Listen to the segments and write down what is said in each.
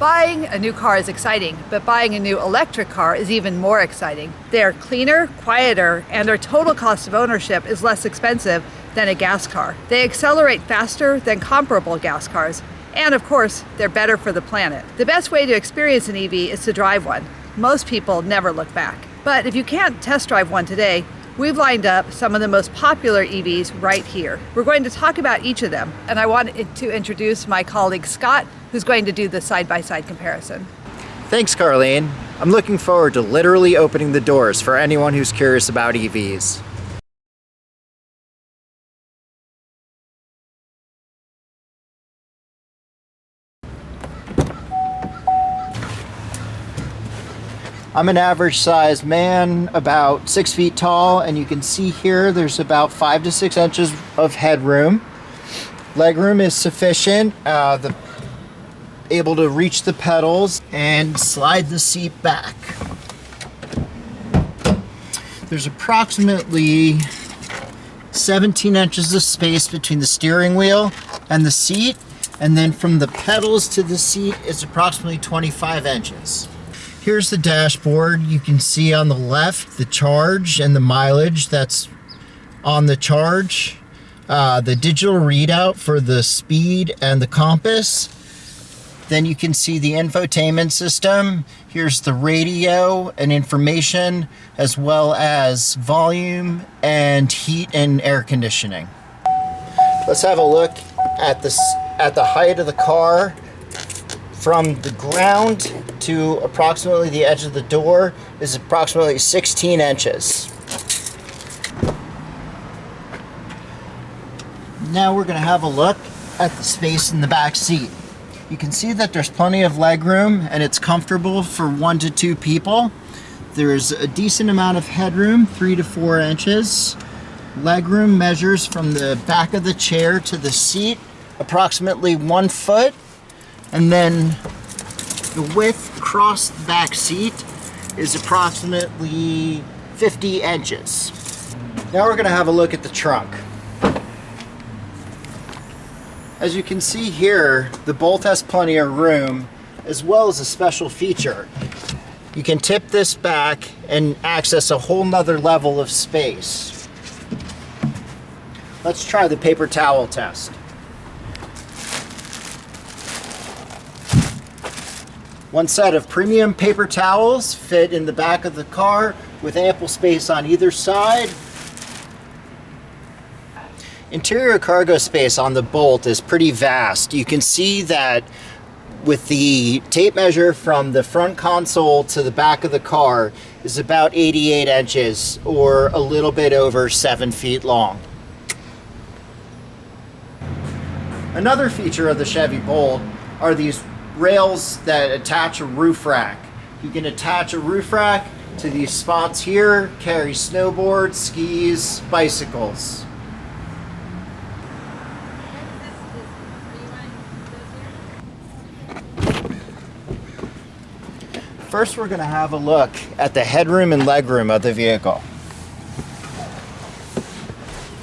Buying a new car is exciting, but buying a new electric car is even more exciting. They are cleaner, quieter, and their total cost of ownership is less expensive than a gas car. They accelerate faster than comparable gas cars. And of course, they're better for the planet. The best way to experience an EV is to drive one. Most people never look back. But if you can't test drive one today, we've lined up some of the most popular EVs right here. We're going to talk about each of them, and I wanted to introduce my colleague Scott, who's going to do the side-by-side comparison. Thanks, Carleen. I'm looking forward to literally opening the doors for anyone who's curious about EVs. I'm an average sized man, about 6 feet tall, and you can see here there's about 5 to 6 inches of headroom. Legroom is sufficient, able to reach the pedals and slide the seat back. There's approximately 17 inches of space between the steering wheel and the seat, and then from the pedals to the seat is approximately 25 inches. Here's the dashboard. You can see on the left the charge and the mileage that's on the charge. The digital readout for the speed and the compass. Then you can see the infotainment system. Here's the radio and information, as well as volume and heat and air conditioning. Let's have a look at the height of the car. From the ground to approximately the edge of the door is approximately 16 inches. Now we're going to have a look at the space in the back seat. You can see that there's plenty of leg room and it's comfortable for 1 to 2 people. There's a decent amount of headroom, 3 to 4 inches. Legroom measures from the back of the chair to the seat approximately 1 foot. And then the width across the back seat is approximately 50 inches. Now we're going to have a look at the trunk. As you can see here, the Bolt has plenty of room, as well as a special feature. You can tip this back and access a whole nother level of space. Let's try the paper towel test. One set of premium paper towels fit in the back of the car with ample space on either side. Interior cargo space on the Bolt is pretty vast. You can see that with the tape measure from the front console to the back of the car is about 88 inches, or a little bit over 7 feet long. Another feature of the Chevy Bolt are these rails that attach a roof rack. You can attach a roof rack to these spots here, carry snowboards, skis, bicycles. First, we're going to have a look at the headroom and legroom of the vehicle.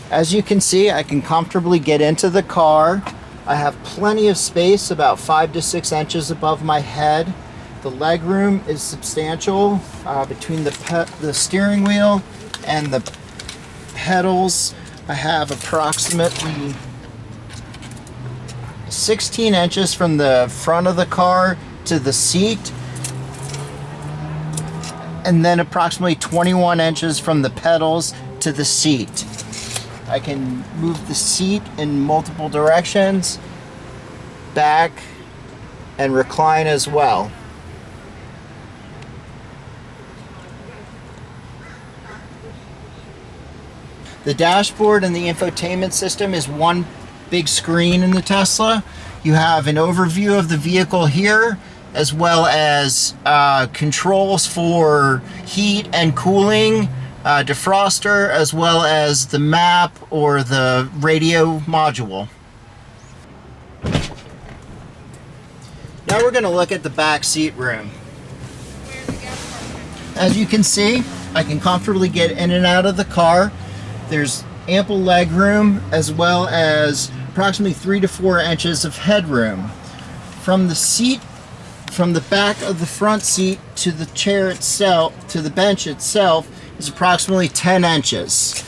As you can see, I can comfortably get into the car. I have plenty of space, about 5 to 6 inches above my head. The legroom is substantial between the steering wheel and the pedals. I have approximately 16 inches from the front of the car to the seat, and then approximately 21 inches from the pedals to the seat. I can move the seat in multiple directions, back, and recline as well. The dashboard and the infotainment system is one big screen in the Tesla. You have an overview of the vehicle here, as well as controls for heat and cooling, defroster, as well as the map or the radio module. Now we're going to look at the back seat room. As you can see, I can comfortably get in and out of the car. There's ample leg room, as well as approximately 3 to 4 inches of headroom. From the seat from the back of the front seat to the chair itself, to the bench itself, is approximately 10 inches.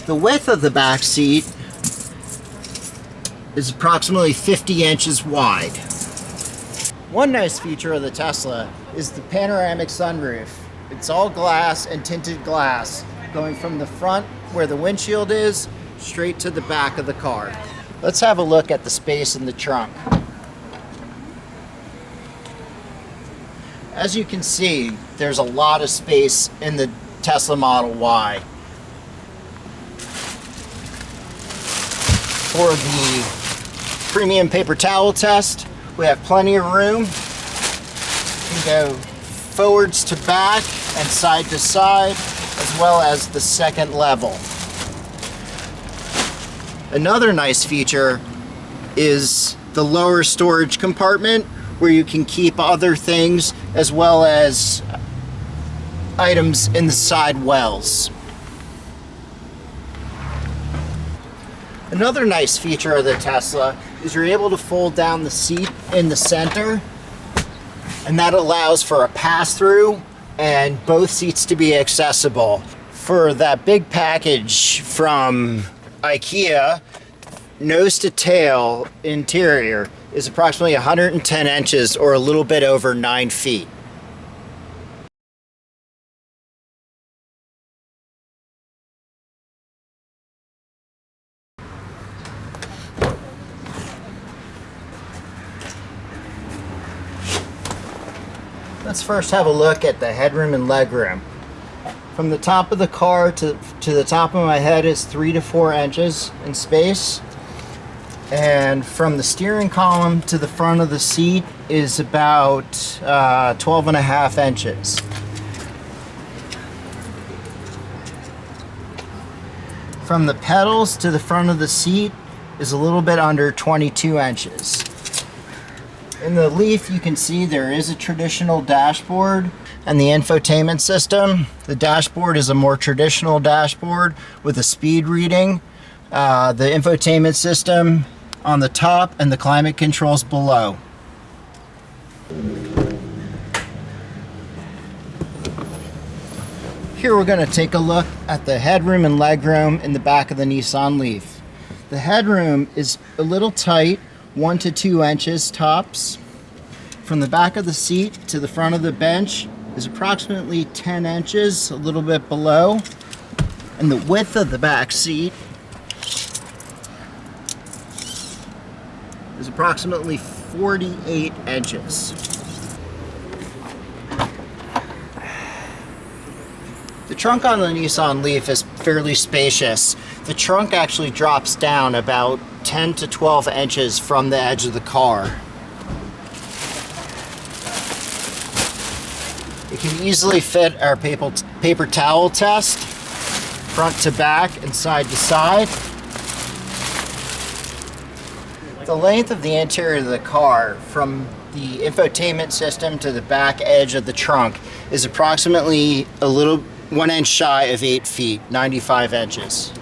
The width of the back seat is approximately 50 inches wide. One nice feature of the Tesla is the panoramic sunroof. It's all glass and tinted glass, going from the front where the windshield is straight to the back of the car. Let's have a look at the space in the trunk. As you can see, there's a lot of space in the Tesla Model Y. For the premium paper towel test, we have plenty of room. You can go forwards to back and side to side, as well as the second level. Another nice feature is the lower storage compartment, where you can keep other things as well as items in the side wells. Another nice feature of the Tesla is you're able to fold down the seat in the center, and that allows for a pass-through and both seats to be accessible. For that big package from IKEA, nose to tail interior is approximately 110 inches or a little bit over 9 feet. Let's first have a look at the headroom and legroom. From the top of the car to the top of my head is 3 to 4 inches in space. And from the steering column to the front of the seat is about 12 and a half inches. From the pedals to the front of the seat is a little bit under 22 inches. In the Leaf, you can see there is a traditional dashboard and the infotainment system. The dashboard is a more traditional dashboard with a speed reading. The infotainment system on the top and the climate controls below. Here we're going to take a look at the headroom and legroom in the back of the Nissan Leaf. The headroom is a little tight, 1 to 2 inches tops. From the back of the seat to the front of the bench is approximately 10 inches, a little bit below. And the width of the back seat is approximately 48 inches. The trunk on the Nissan Leaf is fairly spacious. The trunk actually drops down about 10 to 12 inches from the edge of the car. It can easily fit our paper towel test, front to back and side to side. The length of the interior of the car from the infotainment system to the back edge of the trunk is approximately 1 inch shy of 8 feet, 95 inches.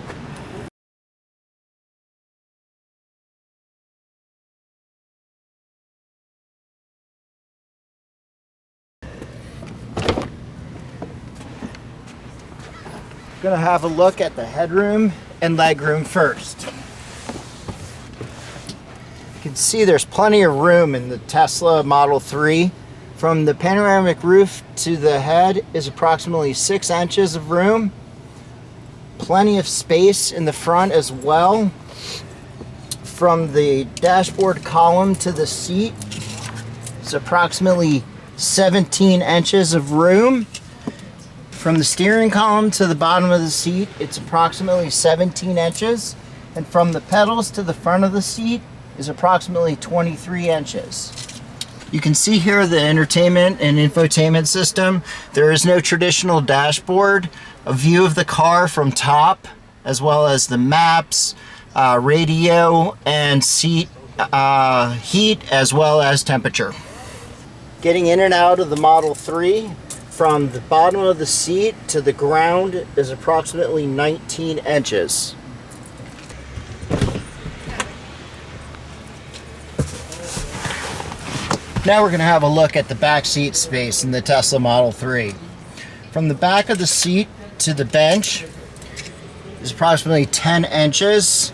Going to have a look at the headroom and legroom first. You can see there's plenty of room in the Tesla Model 3. From the panoramic roof to the head is approximately 6 inches of room. Plenty of space in the front as well. From the dashboard column to the seat is approximately 17 inches of room. From the steering column to the bottom of the seat, it's approximately 17 inches. And from the pedals to the front of the seat is approximately 23 inches. You can see here the entertainment and infotainment system. There is no traditional dashboard. A view of the car from top, as well as the maps, radio, and seat heat, as well as temperature. Getting in and out of the Model 3, from the bottom of the seat to the ground is approximately 19 inches. Now we're going to have a look at the back seat space in the Tesla Model 3. From the back of the seat to the bench is approximately 10 inches,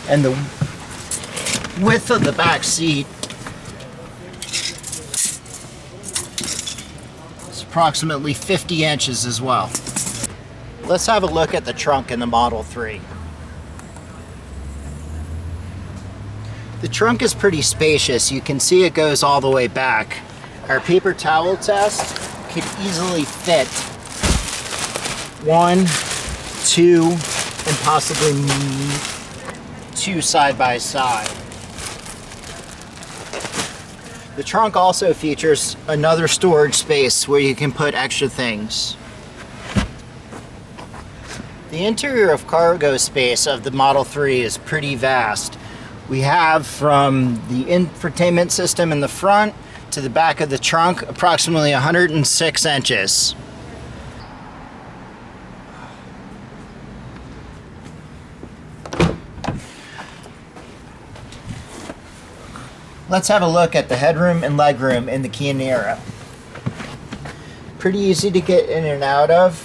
and the width of the back seat is approximately 50 inches as well. Let's have a look at the trunk in the Model 3. The trunk is pretty spacious. You can see it goes all the way back. Our paper towel test could easily fit 1, 2, and possibly 2 side by side. The trunk also features another storage space where you can put extra things. The interior of cargo space of the Model 3 is pretty vast. We have from the infotainment system in the front to the back of the trunk approximately 106 inches. Let's have a look at the headroom and legroom in the Kia Niro. Pretty easy to get in and out of.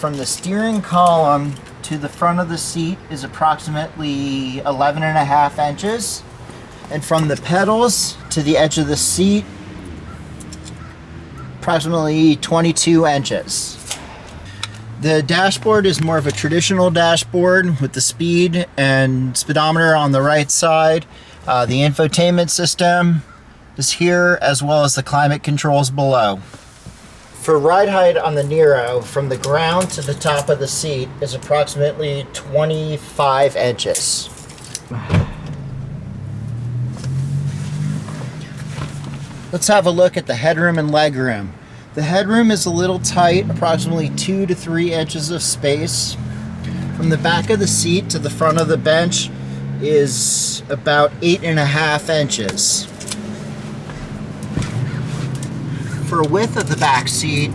From the steering column to the front of the seat is approximately 11.5 inches. And from the pedals to the edge of the seat, approximately 22 inches. The dashboard is more of a traditional dashboard with the speed and speedometer on the right side. The infotainment system is here, as well as the climate controls below. For ride height on the Niro, from the ground to the top of the seat is approximately 25 inches. Let's have a look at the headroom and legroom. The headroom is a little tight, approximately 2 to 3 inches of space. From the back of the seat to the front of the bench is about 8.5 inches. For width of the back seat,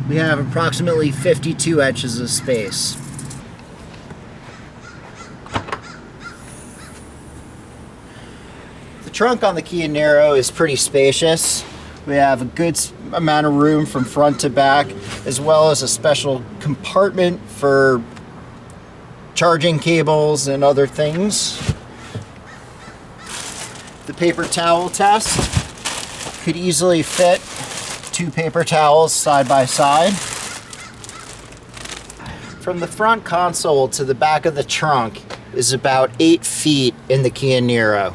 we have approximately 52 inches of space. The trunk on the Kia Niro is pretty spacious. We have a good amount of room from front to back, as well as a special compartment for charging cables and other things. The paper towel test could easily fit 2 paper towels side by side. From the front console to the back of the trunk is about 8 feet in the Kia Niro.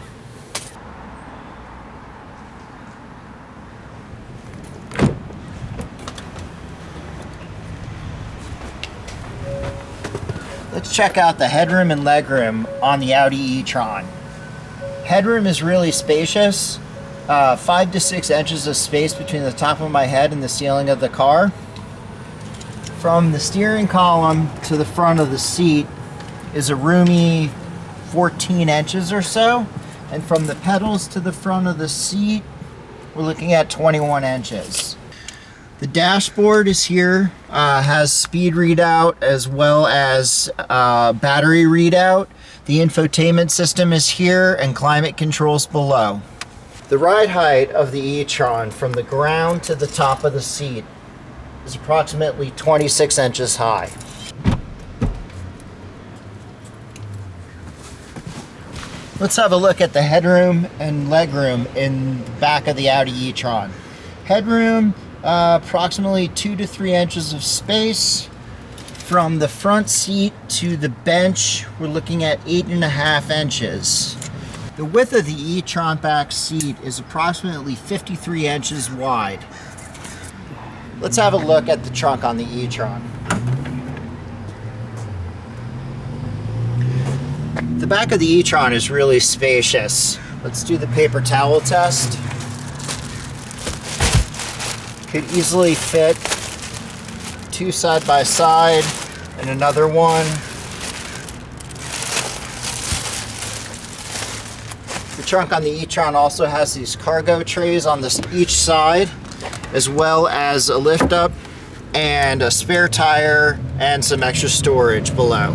Let's check out the headroom and legroom on the Audi e-tron. Headroom is really spacious, 5 to 6 inches of space between the top of my head and the ceiling of the car. From the steering column to the front of the seat is a roomy 14 inches or so, and from the pedals to the front of the seat, we're looking at 21 inches. The dashboard is here, has speed readout as well as battery readout. The infotainment system is here and climate controls below. The ride height of the e-tron from the ground to the top of the seat is approximately 26 inches high. Let's have a look at the headroom and legroom in the back of the Audi e-tron. Headroom, approximately 2 to 3 inches of space. From the front seat to the bench, we're looking at 8.5 inches. The width of the e-tron back seat is approximately 53 inches wide. Let's have a look at the trunk on the e-tron. The back of the e-tron is really spacious. Let's do the paper towel test. Could easily fit 2 side by side and another one. The trunk on the e-tron also has these cargo trays on each side, as well as a lift up and a spare tire and some extra storage below.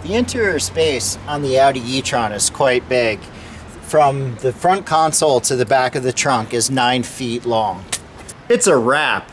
The The interior space on the Audi e-tron is quite big. From the front console to the back of the trunk is 9 feet long. It's a wrap.